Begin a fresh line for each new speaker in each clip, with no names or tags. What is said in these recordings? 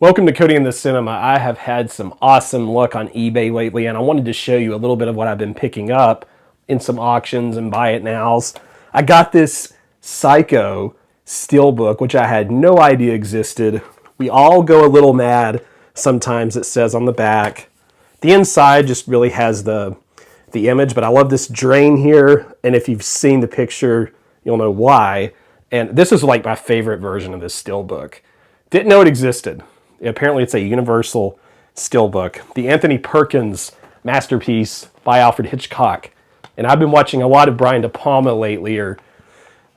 Welcome to Cody in the Cinema. I have had some awesome luck on eBay lately, and I wanted to show you a little bit of what I've been picking up in some auctions and buy it nows. I got this Psycho Steelbook, which I had no idea existed. We all go a little mad sometimes, it says on the back. The inside just really has the image, but I love this drain here, and if you've seen the picture, you'll know why. And this is like my favorite version of this Steelbook. Didn't know it existed. Apparently it's a Universal Steelbook. The Anthony Perkins masterpiece by Alfred Hitchcock. And I've been watching a lot of Brian De Palma lately, or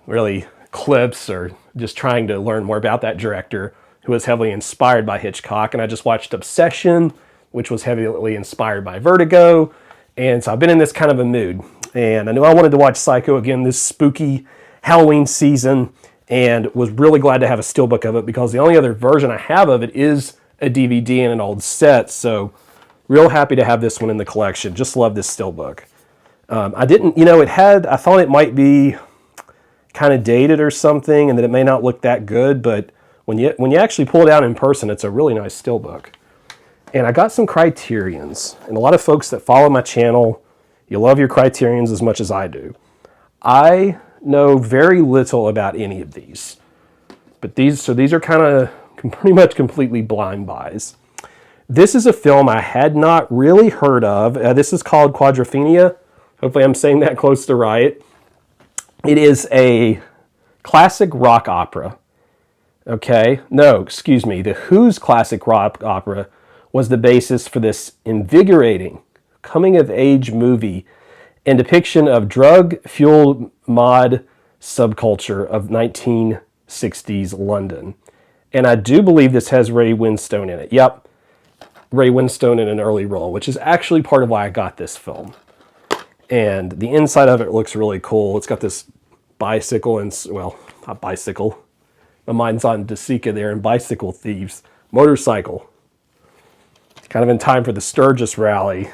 really clips, or just trying to learn more about that director who was heavily inspired by Hitchcock. And I just watched Obsession, which was heavily inspired by Vertigo. And so I've been in this kind of a mood. And I knew I wanted to watch Psycho again this spooky Halloween season, and was really glad to have a Steelbook of it because the only other version I have of it is a DVD and an old set. So real happy to have this one in the collection. Just love this Steelbook. I didn't, I thought it might be kind of dated or something and that it may not look that good, but when you actually pull it out in person, it's a really nice Steelbook. And I got some Criterions, and a lot of folks that follow my channel, you love your Criterions as much as I do. I know very little about any of these, but these are kind of pretty much completely blind buys. This is a film I had not really heard of. This is called Quadrophenia. Hopefully I'm saying that close to right. It is a classic rock opera. Okay, no, excuse me. The Who's classic rock opera was the basis for this invigorating coming-of-age movie and depiction of drug-fueled mod subculture of 1960s London. And I do believe this has Ray Winstone in it. Yep, Ray Winstone in an early role, which is actually part of why I got this film. And the inside of it looks really cool. It's got this bicycle and, well, not bicycle. My mind's on Desika there and Bicycle Thieves. Motorcycle. Kind of in time for the Sturgis rally,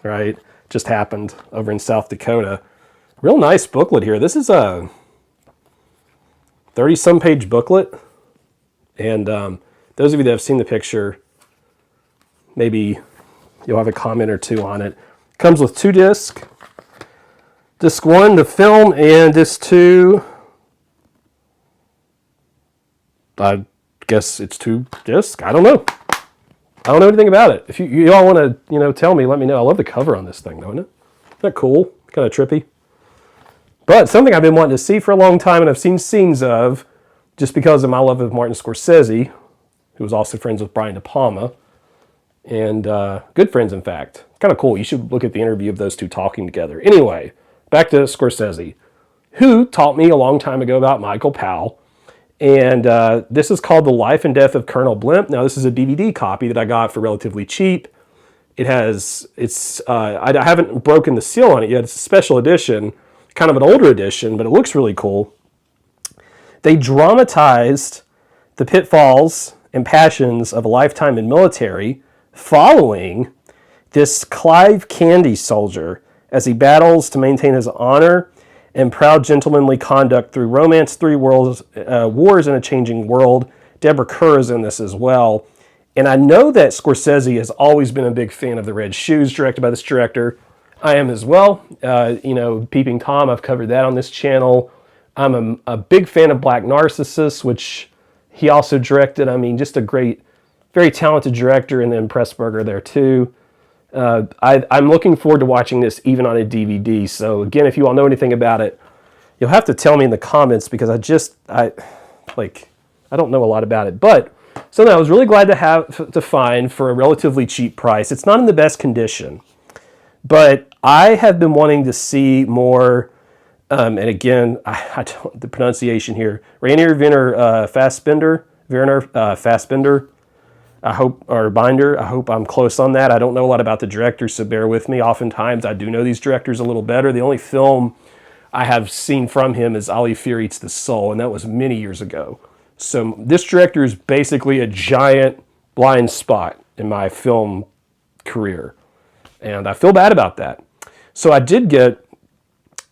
right? Just happened over in South Dakota. Real nice booklet here. This is a 30-some page booklet. And those of you that have seen the picture, maybe you'll have a comment or two on it. Comes with 2 discs. Disc 1, the film, and disc 2, I guess it's 2 discs. I don't know. I don't know anything about it. If you all want to, tell me, let me know. I love the cover on this thing, don't it? Isn't that cool? Kind of trippy. But something I've been wanting to see for a long time, and I've seen scenes of, just because of my love of Martin Scorsese, who was also friends with Brian De Palma, and good friends, in fact. Kind of cool. You should look at the interview of those two talking together. Anyway, back to Scorsese, who taught me a long time ago about Michael Powell. And this is called The Life and Death of Colonel Blimp. Now, this is a DVD copy that I got for relatively cheap. I haven't broken the seal on it yet. It's a special edition, kind of an older edition, but it looks really cool. They dramatized the pitfalls and passions of a lifetime in military following this Clive Candy soldier as he battles to maintain his honor and proud gentlemanly conduct through romance, 3 wars in a changing world. Deborah Kerr is in this as well. And I know that Scorsese has always been a big fan of The Red Shoes, directed by this director. I am as well. Peeping Tom, I've covered that on this channel. I'm a big fan of Black Narcissus, which he also directed. I mean, just a great, very talented director, and then Pressburger there too. I'm looking forward to watching this even on a DVD. So again, if you all know anything about it, you'll have to tell me in the comments, because I don't know a lot about it. But so I was really glad to find for a relatively cheap price. It's not in the best condition, but I have been wanting to see more. And again, I don't, the pronunciation here, Rainier Werner Fassbinder. I hope I'm close on that. I don't know a lot about the director, so bear with me. Oftentimes, I do know these directors a little better. The only film I have seen from him is Ali Fear Eats the Soul, and that was many years ago. So this director is basically a giant blind spot in my film career, and I feel bad about that. So I did get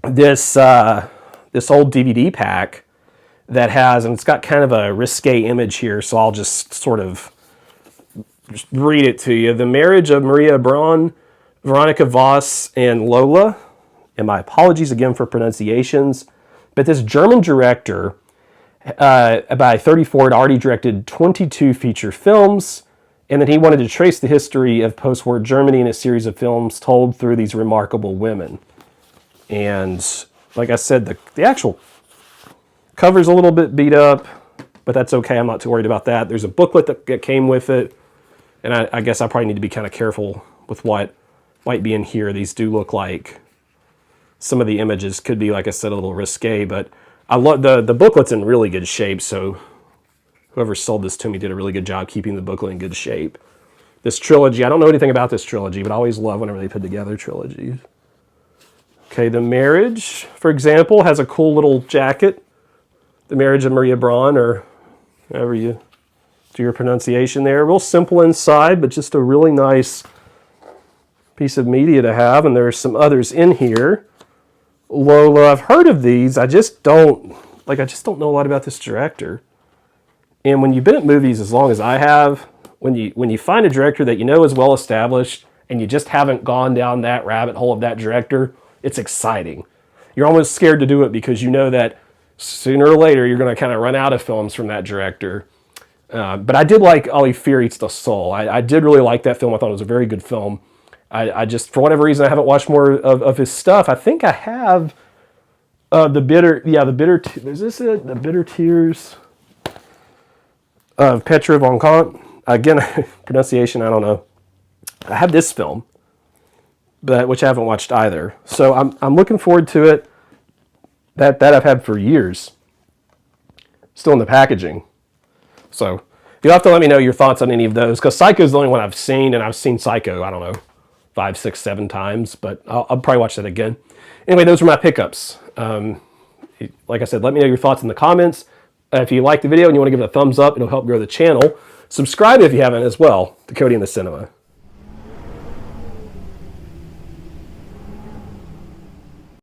this old DVD pack that has, and it's got kind of a risque image here, so I'll just sort of just read it to you. The Marriage of Maria Braun, Veronica Voss, and Lola. And my apologies again for pronunciations. But this German director, by 34, had already directed 22 feature films. And then he wanted to trace the history of post-war Germany in a series of films told through these remarkable women. And like I said, the actual cover's a little bit beat up, but that's okay. I'm not too worried about that. There's a booklet that came with it. And I guess I probably need to be kind of careful with what might be in here. These do look like some of the images could be, like I said, a little risque, but I love the booklet's in really good shape, so whoever sold this to me did a really good job keeping the booklet in good shape. This trilogy, I don't know anything about this trilogy, but I always love whenever they put together trilogies. Okay, The Marriage, for example, has a cool little jacket. The Marriage of Maria Braun, or however you do your pronunciation there. Real simple inside, but just a really nice piece of media to have. And there's some others in here. Lola, I've heard of these. I just don't know a lot about this director. And when you've been at movies as long as I have, when you find a director that you know is well established and you just haven't gone down that rabbit hole of that director, it's exciting. You're almost scared to do it because you know that sooner or later you're going to kind of run out of films from that director. But I did like Ali Fear Eats the Soul. I did really like that film. I thought it was a very good film. I just, for whatever reason, I haven't watched more of his stuff. I think I have The Bitter Tears of Petra von Kant. Again, pronunciation, I don't know. I have this film, which I haven't watched either. So I'm looking forward to it. That I've had for years. Still in the packaging. So you'll have to let me know your thoughts on any of those, because Psycho's the only one I've seen, and I've seen Psycho, I don't know, 5, 6, 7 times, but I'll probably watch that again. Anyway, those were my pickups. Like I said, let me know your thoughts in the comments. If you like the video and you want to give it a thumbs up, it'll help grow the channel. Subscribe if you haven't as well to Cody in the Cinema.